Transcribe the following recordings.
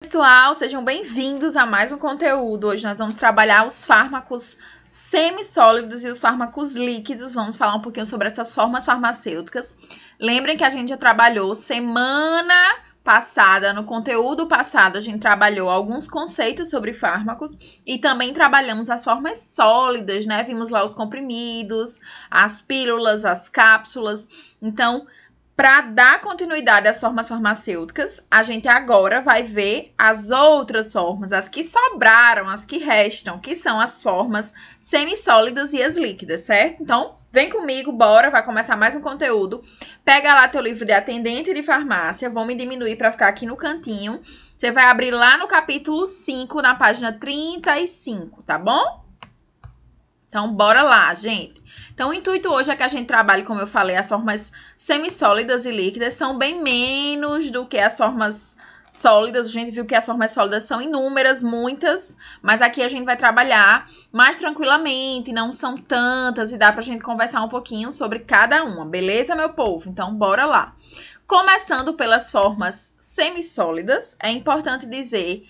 Pessoal, sejam bem-vindos a mais um conteúdo. Hoje nós vamos trabalhar os fármacos semissólidos e os fármacos líquidos. Vamos falar um pouquinho sobre essas formas farmacêuticas. Lembrem que a gente já trabalhou semana passada, no conteúdo passado, a gente trabalhou alguns conceitos sobre fármacos e também trabalhamos as formas sólidas, né? Vimos lá os comprimidos, as pílulas, as cápsulas. Então, para dar continuidade às formas farmacêuticas, a gente agora vai ver as outras formas, as que sobraram, as que restam, que são as formas semissólidas e as líquidas, certo? Então, vem comigo, bora, vai começar mais um conteúdo. Pega lá teu livro de atendente de farmácia, vou me diminuir para ficar aqui no cantinho. Você vai abrir lá no capítulo 5, na página 35, tá bom? Então, bora lá, gente. Então, o intuito hoje é que a gente trabalhe, como eu falei, as formas semissólidas e líquidas são bem menos do que as formas sólidas. A gente viu que as formas sólidas são inúmeras, muitas, mas aqui a gente vai trabalhar mais tranquilamente, não são tantas e dá pra gente conversar um pouquinho sobre cada uma, beleza, meu povo? Então, bora lá. Começando pelas formas semissólidas, é importante dizer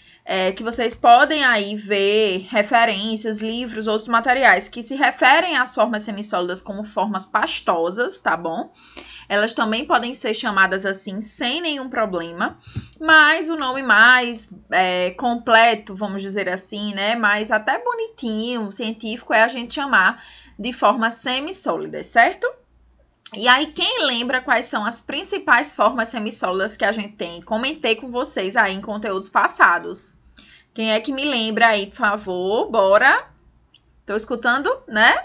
que vocês podem aí ver referências, livros, outros materiais que se referem às formas semissólidas como formas pastosas, tá bom? Elas também podem ser chamadas assim sem nenhum problema, mas o nome mais completo, vamos dizer assim, né? Mais até bonitinho, científico, é a gente chamar de formas semissólidas, certo? E aí, quem lembra quais são as principais formas semissólidas que a gente tem? Comentei com vocês aí em conteúdos passados. Quem é que me lembra aí, por favor? Bora! Tô escutando, né?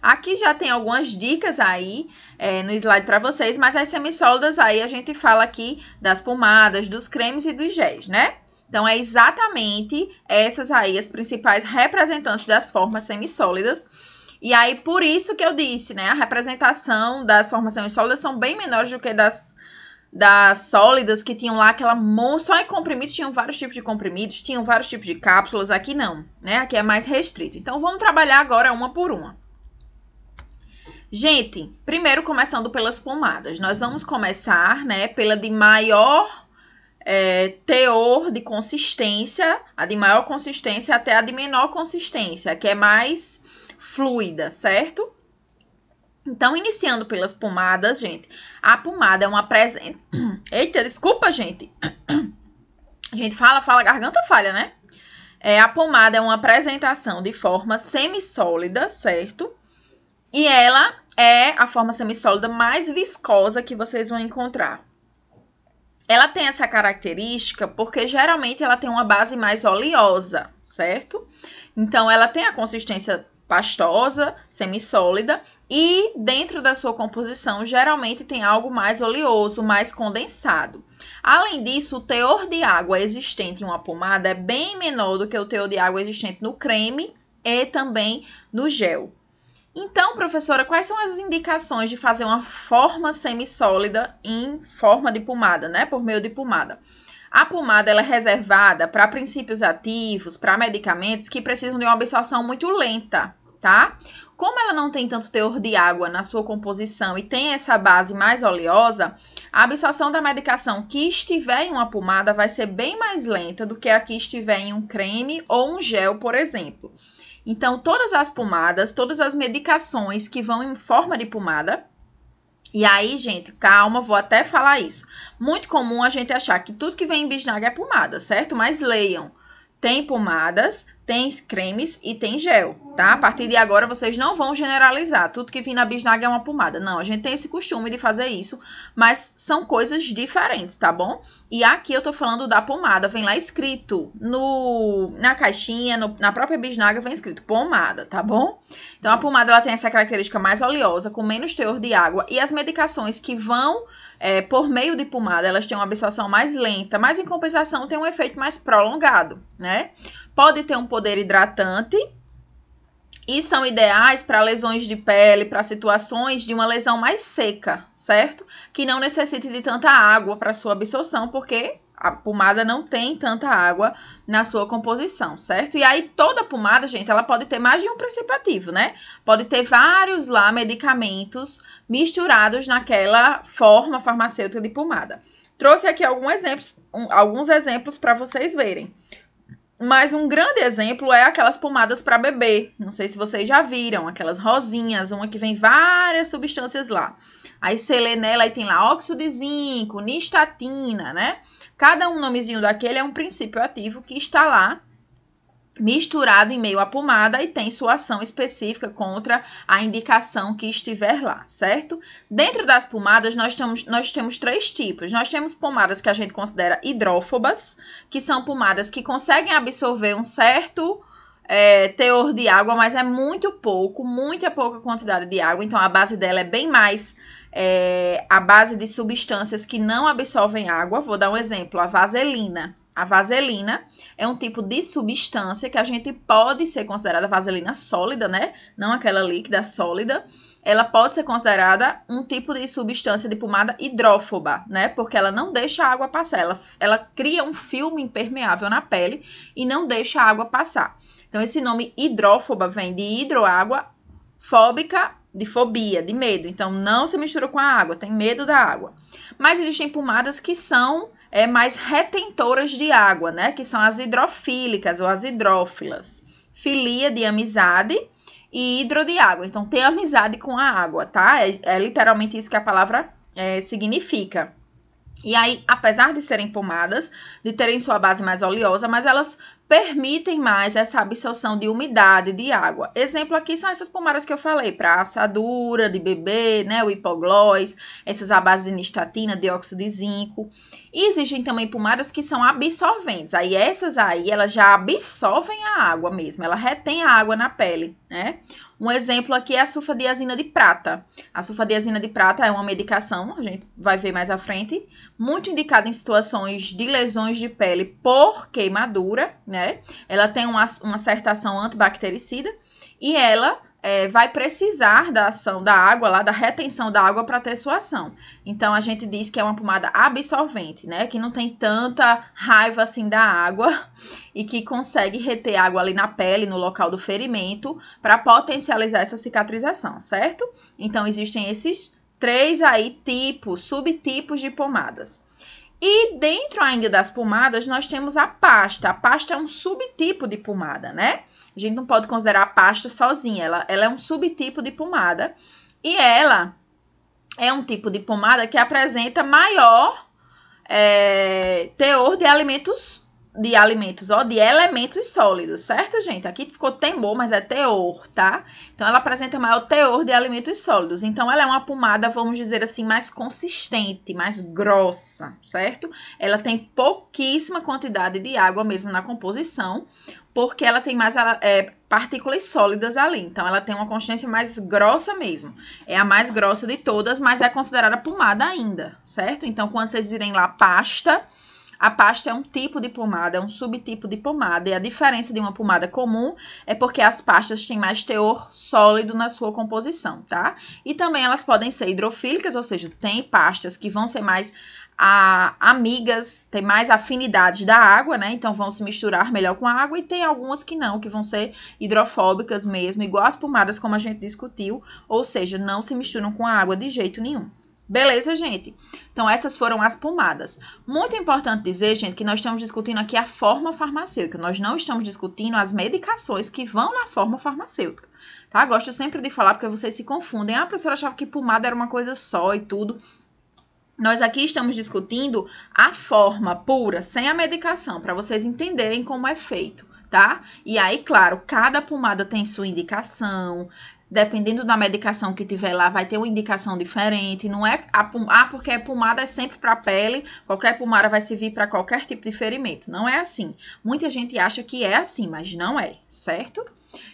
Aqui já tem algumas dicas aí no slide para vocês, mas as semissólidas aí a gente fala aqui das pomadas, dos cremes e dos géis, né? Então, é exatamente essas aí as principais representantes das formas semissólidas. E aí, por isso que eu disse, né? A representação das formas semissólidas são bem menores do que das sólidas, que tinham lá aquela só em comprimidos, tinham vários tipos de comprimidos, tinham vários tipos de cápsulas. Aqui não, né? Aqui é mais restrito. Então, vamos trabalhar agora uma por uma. Gente, primeiro começando pelas pomadas. Nós vamos começar, né, pela de maior teor de consistência, a de maior consistência até a de menor consistência, que é mais fluida, certo? Então, iniciando pelas pomadas, gente, a pomada é uma Eita, desculpa, gente. A gente fala, a garganta falha, né? A pomada é uma apresentação de forma semissólida, certo? E ela é a forma semissólida mais viscosa que vocês vão encontrar. Ela tem essa característica porque geralmente ela tem uma base mais oleosa, certo? Então, ela tem a consistência pastosa, semissólida, e dentro da sua composição, geralmente tem algo mais oleoso, mais condensado. Além disso, o teor de água existente em uma pomada é bem menor do que o teor de água existente no creme e também no gel. Então, professora, quais são as indicações de fazer uma forma semissólida em forma de pomada, né? Por meio de pomada. A pomada ela é reservada para princípios ativos, para medicamentos que precisam de uma absorção muito lenta, tá? Como ela não tem tanto teor de água na sua composição e tem essa base mais oleosa, a absorção da medicação que estiver em uma pomada vai ser bem mais lenta do que a que estiver em um creme ou um gel, por exemplo. Então, todas as pomadas, todas as medicações que vão em forma de pomada. E aí, gente, calma, vou até falar isso. Muito comum a gente achar que tudo que vem em bisnaga é pomada, certo? Mas leiam. Tem pomadas, tem cremes e tem gel, tá? A partir de agora, vocês não vão generalizar. Tudo que vem na bisnaga é uma pomada. Não, a gente tem esse costume de fazer isso, mas são coisas diferentes, tá bom? E aqui eu tô falando da pomada. Vem lá escrito na caixinha, na própria bisnaga, vem escrito pomada, tá bom? Então, a pomada ela tem essa característica mais oleosa, com menos teor de água. E as medicações que vão por meio de pomada, elas têm uma absorção mais lenta, mas em compensação tem um efeito mais prolongado, né? Pode ter um poder hidratante e são ideais para lesões de pele, para situações de uma lesão mais seca, certo? Que não necessite de tanta água para sua absorção, porque a pomada não tem tanta água na sua composição, certo? E aí, toda pomada, gente, ela pode ter mais de um princípio ativo, né? Pode ter vários lá medicamentos misturados naquela forma farmacêutica de pomada. Trouxe aqui alguns exemplos para vocês verem. Mas um grande exemplo é aquelas pomadas para bebê. Não sei se vocês já viram, aquelas rosinhas, uma que vem várias substâncias lá. Aí você lê nela e tem lá óxido de zinco, nistatina, né? Cada um nomezinho daquele é um princípio ativo que está lá misturado em meio à pomada e tem sua ação específica contra a indicação que estiver lá, certo? Dentro das pomadas, nós temos 3 tipos. Nós temos pomadas que a gente considera hidrófobas, que são pomadas que conseguem absorver um certo teor de água, mas é muito pouco, muita pouca quantidade de água, então a base dela é bem mais a base de substâncias que não absorvem água. Vou dar um exemplo, a vaselina. A vaselina é um tipo de substância que a gente pode ser considerada vaselina sólida, né? Não aquela líquida, sólida. Ela pode ser considerada um tipo de substância de pomada hidrófoba, né? Porque ela não deixa a água passar. Ela cria um filme impermeável na pele e não deixa a água passar. Então, esse nome hidrófoba vem de hidroágua, fóbica, de fobia, de medo. Então, não se mistura com a água, tem medo da água. Mas existem pomadas que são mais retentoras de água, né? Que são as hidrofílicas ou as hidrófilas. Filia de amizade e hidro de água. Então, tem amizade com a água, tá? É literalmente isso que a palavra significa. E aí, apesar de serem pomadas, de terem sua base mais oleosa, mas elas permitem mais essa absorção de umidade, de água. Exemplo aqui são essas pomadas que eu falei, para assadura de bebê, né, o hipoglós, essas à base de nistatina, dióxido de zinco. E existem também pomadas que são absorventes. Aí essas aí, elas já absorvem a água mesmo, ela retém a água na pele, né? Um exemplo aqui é a sulfadiazina de prata. A sulfadiazina de prata é uma medicação, a gente vai ver mais à frente, muito indicada em situações de lesões de pele por queimadura, né? Ela tem uma certa ação antibactericida e ela vai precisar da ação da água, lá da retenção da água para ter sua ação. Então, a gente diz que é uma pomada absorvente, né? Que não tem tanta raiva assim da água e que consegue reter água ali na pele, no local do ferimento, para potencializar essa cicatrização, certo? Então, existem esses 3 aí tipos, subtipos de pomadas. E dentro ainda das pomadas, nós temos a pasta. A pasta é um subtipo de pomada, né? A gente não pode considerar a pasta sozinha, ela é um subtipo de pomada. E ela é um tipo de pomada que apresenta maior teor de elementos sólidos, certo, gente? Aqui ficou temor, mas é teor, tá? Então, ela apresenta maior teor de elementos sólidos. Então, ela é uma pomada, vamos dizer assim, mais consistente, mais grossa, certo? Ela tem pouquíssima quantidade de água mesmo na composição, porque ela tem mais partículas sólidas ali. Então, ela tem uma consistência mais grossa mesmo. É a mais grossa de todas, mas é considerada pomada ainda, certo? Então, quando vocês virem lá pasta, a pasta é um tipo de pomada, é um subtipo de pomada. E a diferença de uma pomada comum é porque as pastas têm mais teor sólido na sua composição, tá? E também elas podem ser hidrofílicas, ou seja, tem pastas que vão ser mais amigas, tem mais afinidades da água, né? Então vão se misturar melhor com a água, e tem algumas que não, que vão ser hidrofóbicas mesmo, igual as pomadas como a gente discutiu, ou seja, não se misturam com a água de jeito nenhum. Beleza, gente? Então, essas foram as pomadas. Muito importante dizer, gente, que nós estamos discutindo aqui a forma farmacêutica. Nós não estamos discutindo as medicações que vão na forma farmacêutica, tá? Gosto sempre de falar porque vocês se confundem. Ah, a professora achava que pomada era uma coisa só e tudo. Nós aqui estamos discutindo a forma pura, sem a medicação, para vocês entenderem como é feito, tá? E aí, claro, cada pomada tem sua indicação. Dependendo da medicação que tiver lá, vai ter uma indicação diferente. Não é porque a pomada é sempre para pele, qualquer pomada vai servir para qualquer tipo de ferimento. Não é assim. Muita gente acha que é assim, mas não é, certo?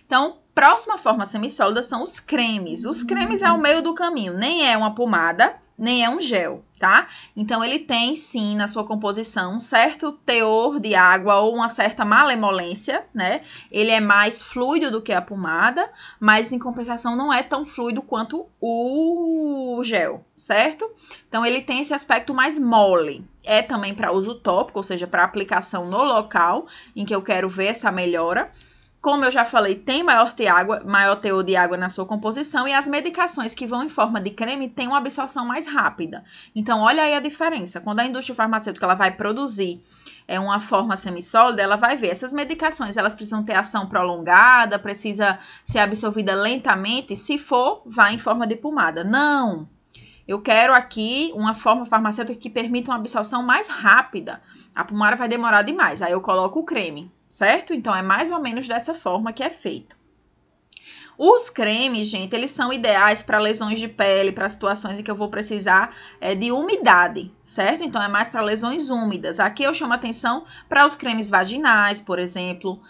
Então, próxima forma semissólida são os cremes. Os cremes é o meio do caminho, nem é uma pomada, nem é um gel, tá? Então, ele tem, sim, na sua composição, um certo teor de água ou uma certa malemolência, né? Ele é mais fluido do que a pomada, mas, em compensação, não é tão fluido quanto o gel, certo? Então, ele tem esse aspecto mais mole. É também para uso tópico, ou seja, para aplicação no local em que eu quero ver essa melhora. como eu já falei, tem maior teor de água na sua composição, e as medicações que vão em forma de creme têm uma absorção mais rápida. Então, olha aí a diferença. Quando a indústria farmacêutica ela vai produzir uma forma semissólida, ela vai ver. Essas medicações, elas precisam ter ação prolongada, precisa ser absorvida lentamente. Se for, vai em forma de pomada. Não! Eu quero aqui uma forma farmacêutica que permita uma absorção mais rápida. A pomada vai demorar demais. Aí eu coloco o creme, certo? Então, é mais ou menos dessa forma que é feito. Os cremes, gente, eles são ideais para lesões de pele, para situações em que eu vou precisar de umidade, certo? Então, é mais para lesões úmidas. Aqui eu chamo atenção para os cremes vaginais, por exemplo.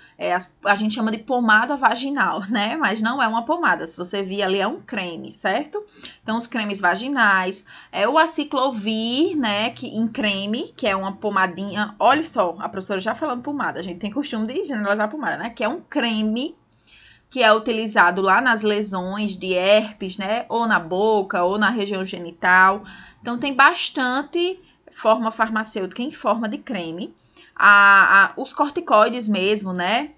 A gente chama de pomada vaginal, né? Mas não é uma pomada. Se você vir ali, é um creme, certo? Então, os cremes vaginais. O aciclovir, né? Em creme, que é uma pomadinha. Olha só, a professora já falando pomada. A gente tem costume de generalizar a pomada, né? Que é um creme que é utilizado lá nas lesões de herpes, né? Ou na boca, ou na região genital. Então, tem bastante forma farmacêutica em forma de creme. Os corticoides mesmo, né?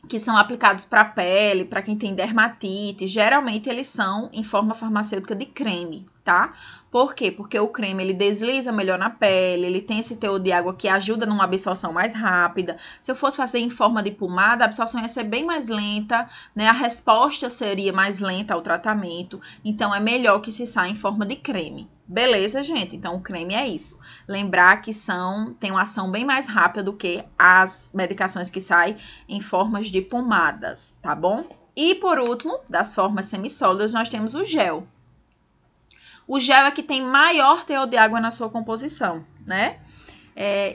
Que são aplicados para a pele, para quem tem dermatite, geralmente eles são em forma farmacêutica de creme, tá? Por quê? Porque o creme, ele desliza melhor na pele, ele tem esse teor de água que ajuda numa absorção mais rápida. Se eu fosse fazer em forma de pomada, a absorção ia ser bem mais lenta, né? A resposta seria mais lenta ao tratamento, então é melhor que se saia em forma de creme. Beleza, gente? Então, o creme é isso. Lembrar que tem uma ação bem mais rápida do que as medicações que saem em formas de pomadas, tá bom? E, por último, das formas semissólidas, nós temos o gel. O gel é que tem maior teor de água na sua composição, né?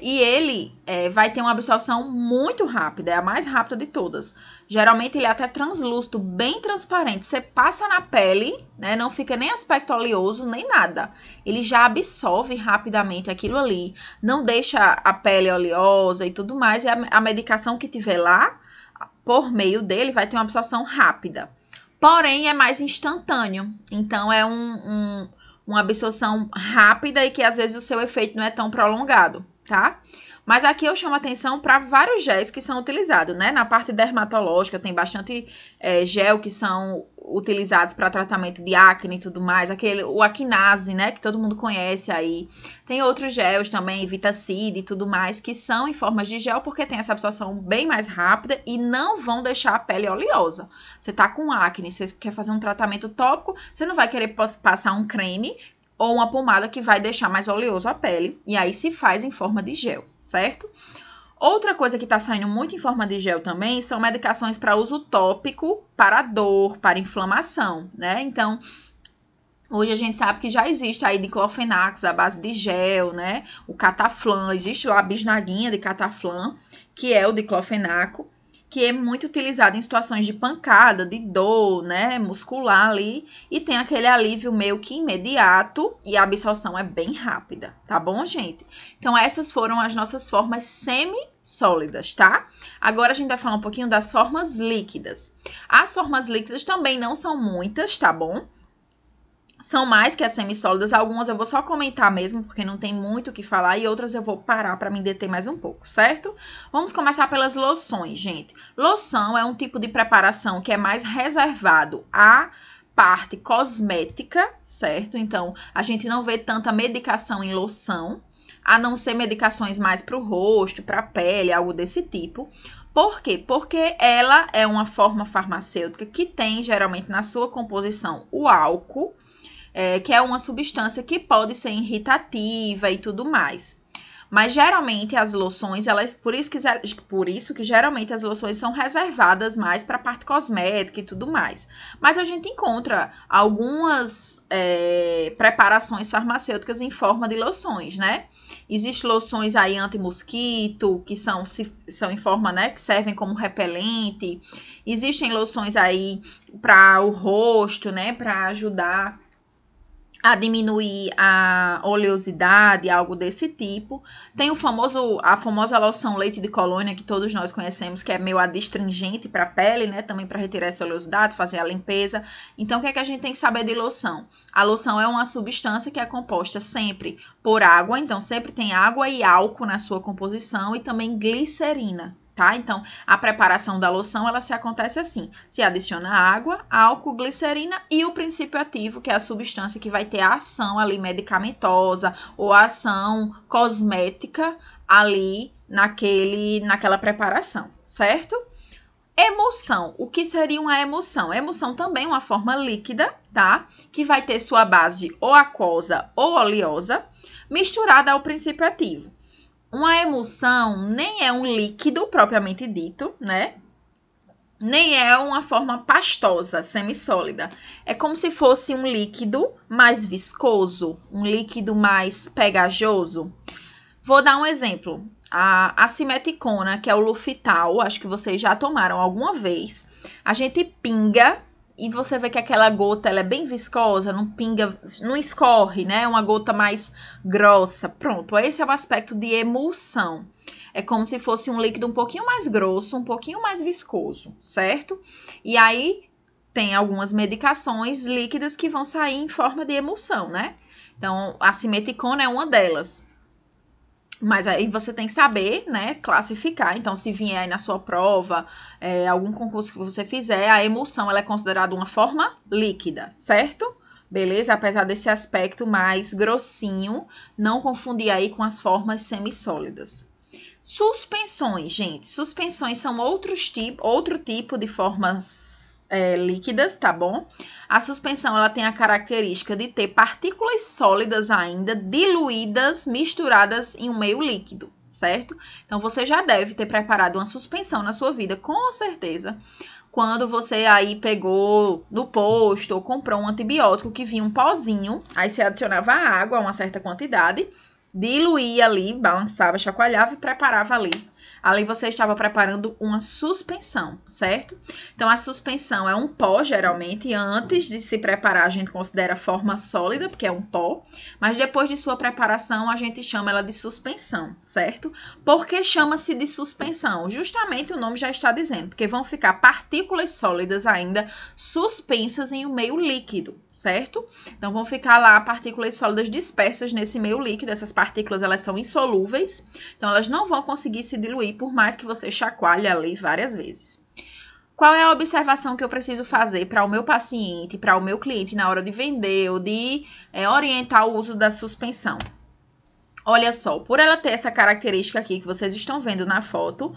E ele vai ter uma absorção muito rápida, é a mais rápida de todas. Geralmente ele é até translúcido, bem transparente. Você passa na pele, né? Não fica nem aspecto oleoso, nem nada. Ele já absorve rapidamente aquilo ali, não deixa a pele oleosa e tudo mais. E a medicação que tiver lá, por meio dele, vai ter uma absorção rápida. Porém, é mais instantâneo. Então, é uma absorção rápida e que às vezes o seu efeito não é tão prolongado, tá? Mas aqui eu chamo atenção para vários géis que são utilizados, né? Na parte dermatológica tem bastante gel que são utilizados para tratamento de acne e tudo mais. O Acnase, né? Que todo mundo conhece aí. Tem outros gels também, Vitacid e tudo mais, que são em formas de gel porque tem essa absorção bem mais rápida e não vão deixar a pele oleosa. Você tá com acne, você quer fazer um tratamento tópico, você não vai querer passar um creme ou uma pomada que vai deixar mais oleoso a pele. E aí se faz em forma de gel, certo? Outra coisa que está saindo muito em forma de gel também são medicações para uso tópico, para dor, para inflamação, né? Então, hoje a gente sabe que já existe aí diclofenacs à base de gel, né? O cataflam, existe lá a bisnaguinha de cataflam, que é o diclofenaco, que é muito utilizado em situações de pancada, de dor, né, muscular ali, e tem aquele alívio meio que imediato e a absorção é bem rápida, tá bom, gente? Então, essas foram as nossas formas semi-sólidas, tá? Agora, a gente vai falar um pouquinho das formas líquidas. As formas líquidas também não são muitas, tá bom? São mais que as semissólidas, algumas eu vou só comentar mesmo, porque não tem muito o que falar, e outras eu vou parar para me deter mais um pouco, certo? Vamos começar pelas loções, gente. Loção é um tipo de preparação que é mais reservado à parte cosmética, certo? Então, a gente não vê tanta medicação em loção, a não ser medicações mais para o rosto, para a pele, algo desse tipo. Por quê? Porque ela é uma forma farmacêutica que tem, geralmente, na sua composição, o álcool, que é uma substância que pode ser irritativa e tudo mais. Mas geralmente as loções, por isso que geralmente as loções são reservadas mais para a parte cosmética e tudo mais. Mas a gente encontra algumas preparações farmacêuticas em forma de loções, né? Existem loções aí anti-mosquito, que são em forma, né, que servem como repelente. Existem loções aí para o rosto, né, para ajudar a diminuir a oleosidade, algo desse tipo. Tem a famosa loção leite de colônia, que todos nós conhecemos, que é meio adstringente para a pele, né? Também para retirar essa oleosidade, fazer a limpeza. Então, o que é que a gente tem que saber de loção? A loção é uma substância que é composta sempre por água, então sempre tem água e álcool na sua composição e também glicerina, tá? Então, a preparação da loção, ela se acontece assim. Se adiciona água, álcool, glicerina e o princípio ativo, que é a substância que vai ter a ação ali medicamentosa ou a ação cosmética ali naquela preparação, certo? Emulsão. O que seria uma emulsão? Emulsão também é uma forma líquida, tá? Que vai ter sua base ou aquosa ou oleosa, misturada ao princípio ativo. Uma emulsão nem é um líquido propriamente dito, né? Nem é uma forma pastosa, semissólida. É como se fosse um líquido mais viscoso, um líquido mais pegajoso. Vou dar um exemplo. A simeticona, que é o Lufital, acho que vocês já tomaram alguma vez. A gente pinga e você vê que aquela gota ela é bem viscosa, não pinga, não escorre, né? É uma gota mais grossa. Pronto, esse é o aspecto de emulsão. É como se fosse um líquido um pouquinho mais grosso, um pouquinho mais viscoso, certo? E aí tem algumas medicações líquidas que vão sair em forma de emulsão, né? Então, a simeticona é uma delas. Mas aí você tem que saber, né, classificar. Então, se vier aí na sua prova, algum concurso que você fizer, a emulsão ela é considerada uma forma líquida, certo? Beleza? Apesar desse aspecto mais grossinho, não confundir aí com as formas semissólidas. Suspensões, gente. Suspensões são outro tipo de formas líquidas, tá bom? A suspensão ela tem a característica de ter partículas sólidas ainda diluídas, misturadas em um meio líquido, certo? Então, você já deve ter preparado uma suspensão na sua vida, com certeza, quando você aí pegou no posto ou comprou um antibiótico que vinha um pozinho, aí você adicionava água, uma certa quantidade, diluía ali, balançava, chacoalhava e preparava ali. Ali você estava preparando uma suspensão, certo? Então, a suspensão é um pó, geralmente. Antes de se preparar, a gente considera forma sólida, porque é um pó. Mas depois de sua preparação, a gente chama ela de suspensão, certo? Por que chama-se de suspensão? Justamente o nome já está dizendo, porque vão ficar partículas sólidas ainda suspensas em um meio líquido, certo? Então, vão ficar lá partículas sólidas dispersas nesse meio líquido. Essas partículas, elas são insolúveis. Então, elas não vão conseguir se diluir por mais que você chacoalhe ali várias vezes. Qual é a observação que eu preciso fazer para o meu paciente, para o meu cliente na hora de vender ou de orientar o uso da suspensão? Olha só, por ela ter essa característica aqui que vocês estão vendo na foto,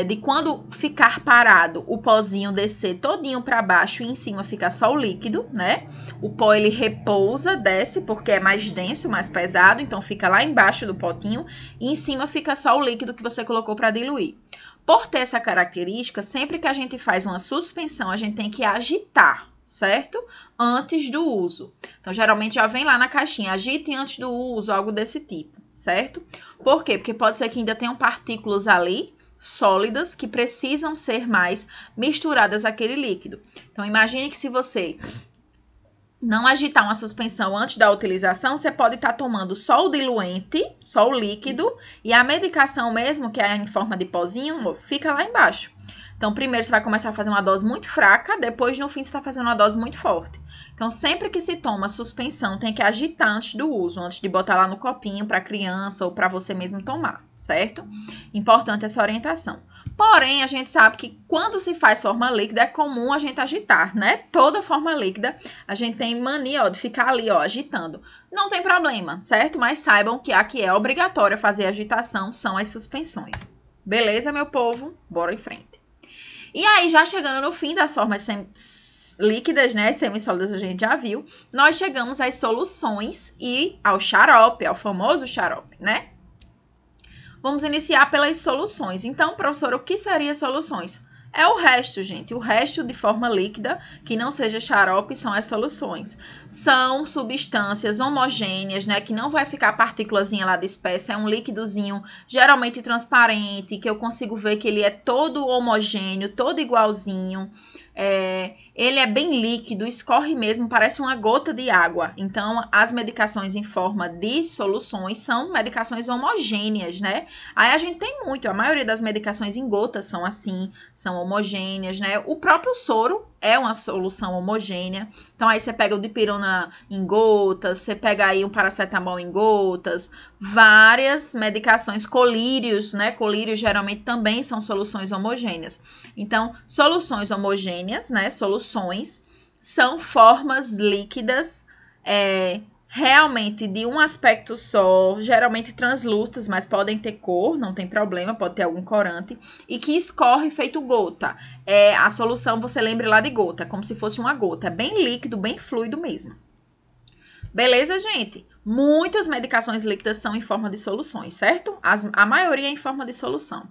de quando ficar parado, o pozinho descer todinho para baixo e em cima fica só o líquido, né? O pó ele repousa, desce porque é mais denso, mais pesado, então fica lá embaixo do potinho e em cima fica só o líquido que você colocou para diluir. Por ter essa característica, sempre que a gente faz uma suspensão, a gente tem que agitar, certo? Antes do uso. Então, geralmente já vem lá na caixinha, agite antes do uso, algo desse tipo, certo? Por quê? Porque pode ser que ainda tenham partículas ali, sólidas, que precisam ser mais misturadas àquele líquido. Então, imagine que se você não agitar uma suspensão antes da utilização, você pode estar tomando só o diluente, só o líquido, e a medicação mesmo, que é em forma de pozinho, fica lá embaixo. Então, primeiro você vai começar a fazer uma dose muito fraca, depois no fim você está fazendo uma dose muito forte. Então, sempre que se toma suspensão, tem que agitar antes do uso, antes de botar lá no copinho para a criança ou para você mesmo tomar, certo? Importante essa orientação. Porém, a gente sabe que quando se faz forma líquida, é comum a gente agitar, né? Toda forma líquida, a gente tem mania, de ficar ali, agitando. Não tem problema, certo? Mas saibam que a que é obrigatória fazer agitação são as suspensões. Beleza, meu povo? Bora em frente. E aí, já chegando no fim das formas líquidas, né, semissólidas a gente já viu, nós chegamos às soluções e ao xarope, ao famoso xarope, né? Vamos iniciar pelas soluções. Então, professora, o que seria soluções? É o resto, gente. O resto de forma líquida, que não seja xarope, são as soluções. São substâncias homogêneas, né? Que não vai ficar partículazinha lá dispersa. É um líquidozinho geralmente transparente, que eu consigo ver que ele é todo homogêneo, todo igualzinho. Ele é bem líquido, escorre mesmo, parece uma gota de água. Então, as medicações em forma de soluções são medicações homogêneas, né? Aí a gente tem muito, a maioria das medicações em gotas são assim, são homogêneas, né? O próprio soro é uma solução homogênea. Então, aí você pega o dipirona em gotas, você pega aí um paracetamol em gotas, várias medicações, colírios, né? Colírios geralmente também são soluções homogêneas. Então, soluções homogêneas, né? Soluções são formas líquidas, realmente de um aspecto só, geralmente translúcidas, mas podem ter cor, não tem problema, pode ter algum corante, e que escorre feito gota. A solução, você lembra lá de gota, como se fosse uma gota, é bem líquido, bem fluido mesmo. Beleza, gente? Muitas medicações líquidas são em forma de soluções, certo? A maioria é em forma de solução.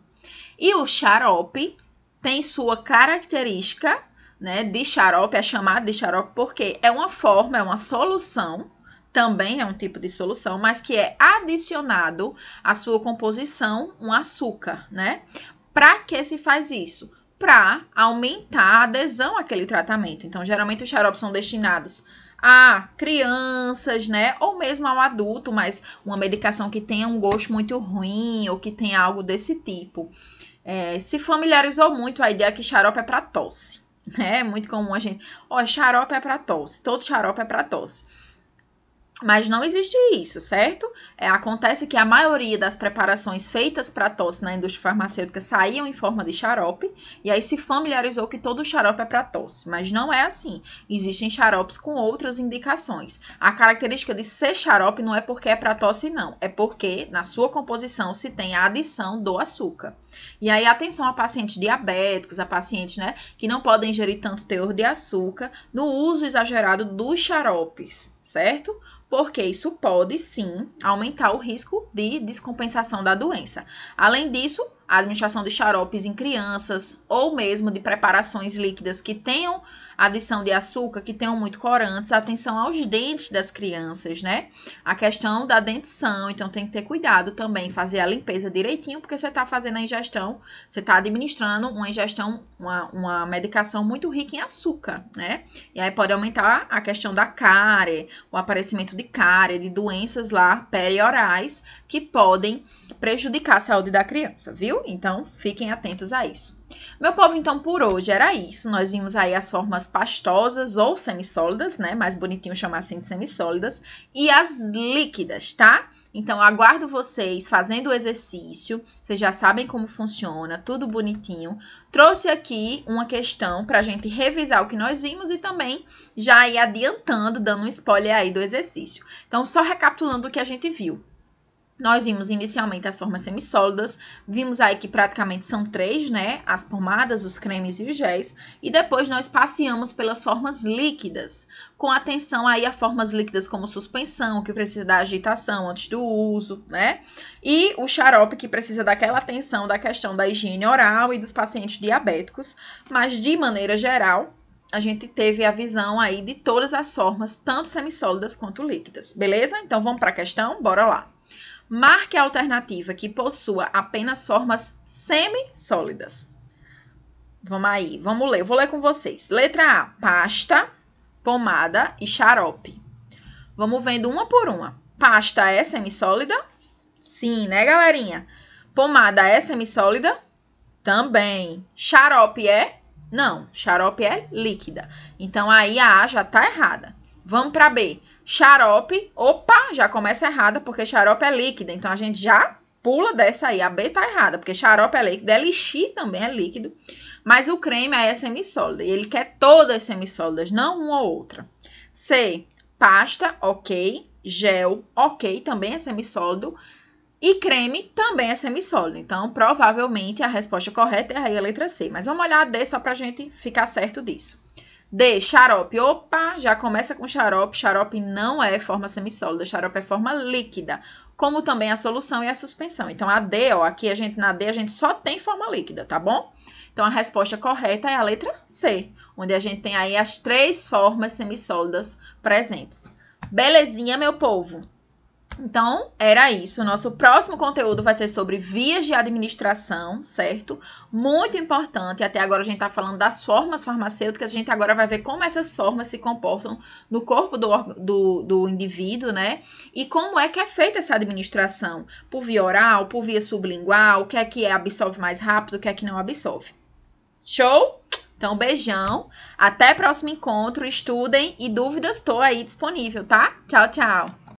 E o xarope tem sua característica, né, de xarope, é chamado de xarope porque é uma forma, é uma solução, também é um tipo de solução, mas que é adicionado à sua composição um açúcar, né? Para que se faz isso? Para aumentar a adesão àquele tratamento. Então, geralmente os xaropes são destinados a crianças, né? Ou mesmo ao adulto, mas uma medicação que tenha um gosto muito ruim ou que tenha algo desse tipo. Se familiarizou muito a ideia que xarope é para tosse, né? É muito comum a gente, xarope é para tosse, todo xarope é para tosse. Mas não existe isso, certo? Acontece que a maioria das preparações feitas para tosse na indústria farmacêutica saíam em forma de xarope, e aí se familiarizou que todo xarope é para tosse, mas não é assim. Existem xaropes com outras indicações. A característica de ser xarope não é porque é para tosse, não. É porque na sua composição se tem a adição do açúcar. E aí, atenção a pacientes diabéticos, a pacientes, né, que não podem ingerir tanto teor de açúcar no uso exagerado dos xaropes, certo? Porque isso pode, sim, aumentar o risco de descompensação da doença. Além disso, a administração de xaropes em crianças ou mesmo de preparações líquidas que tenham adição de açúcar, que tenham muito corantes, atenção aos dentes das crianças, né? A questão da dentição, então tem que ter cuidado também, fazer a limpeza direitinho, porque você está fazendo a ingestão, você está administrando uma ingestão, uma medicação muito rica em açúcar, né? E aí pode aumentar a questão da cárie, o aparecimento de cárie, de doenças lá periorais que podem prejudicar a saúde da criança, viu? Então, fiquem atentos a isso. Meu povo, então, por hoje era isso. Nós vimos aí as formas pastosas ou semissólidas, né? Mais bonitinho chamar assim de semissólidas. E as líquidas, tá? Então, aguardo vocês fazendo o exercício. Vocês já sabem como funciona, tudo bonitinho. Trouxe aqui uma questão pra gente revisar o que nós vimos e também já ir adiantando, dando um spoiler aí do exercício. Então, só recapitulando o que a gente viu. Nós vimos inicialmente as formas semissólidas, vimos aí que praticamente são 3, né? As pomadas, os cremes e os géis. E depois nós passeamos pelas formas líquidas, com atenção aí a formas líquidas como suspensão, que precisa da agitação antes do uso, né? E o xarope, que precisa daquela atenção da questão da higiene oral e dos pacientes diabéticos. Mas, de maneira geral, a gente teve a visão aí de todas as formas, tanto semissólidas quanto líquidas. Beleza? Então, vamos para a questão? Bora lá. Marque a alternativa que possua apenas formas semissólidas. Vamos aí, vamos ler. Eu vou ler com vocês. Letra A, pasta, pomada e xarope. Vamos vendo uma por uma. Pasta é semissólida? Sim, né, galerinha? Pomada é semissólida? Também. Xarope é? Não, xarope é líquida. Então, aí a A já tá errada. Vamos para B. Xarope, opa, já começa errada, porque xarope é líquida. Então, a gente já pula dessa aí. A B tá errada, porque xarope é líquido. Elixir também é líquido. Mas o creme aí é semissólida. E ele quer todas semissólidas, não uma ou outra. C, pasta, ok. Gel, ok, também é semissólido. E creme também é semissólido. Então, provavelmente, a resposta correta é aí a letra C. Mas vamos olhar a D só pra gente ficar certo disso. D, xarope. Opa, já começa com xarope. Xarope não é forma semissólida, xarope é forma líquida. Como também a solução e a suspensão. Então, a D, ó, aqui na D a gente só tem forma líquida, tá bom? Então, a resposta correta é a letra C, onde a gente tem aí as 3 formas semissólidas presentes. Belezinha, meu povo? Então, era isso. O nosso próximo conteúdo vai ser sobre vias de administração, certo? Muito importante. Até agora a gente tá falando das formas farmacêuticas. A gente agora vai ver como essas formas se comportam no corpo do indivíduo, né? E como é que é feita essa administração. Por via oral, por via sublingual, o que é que absorve mais rápido, o que é que não absorve. Show? Então, beijão. Até próximo encontro. Estudem e dúvidas, estou aí disponível, tá? Tchau, tchau.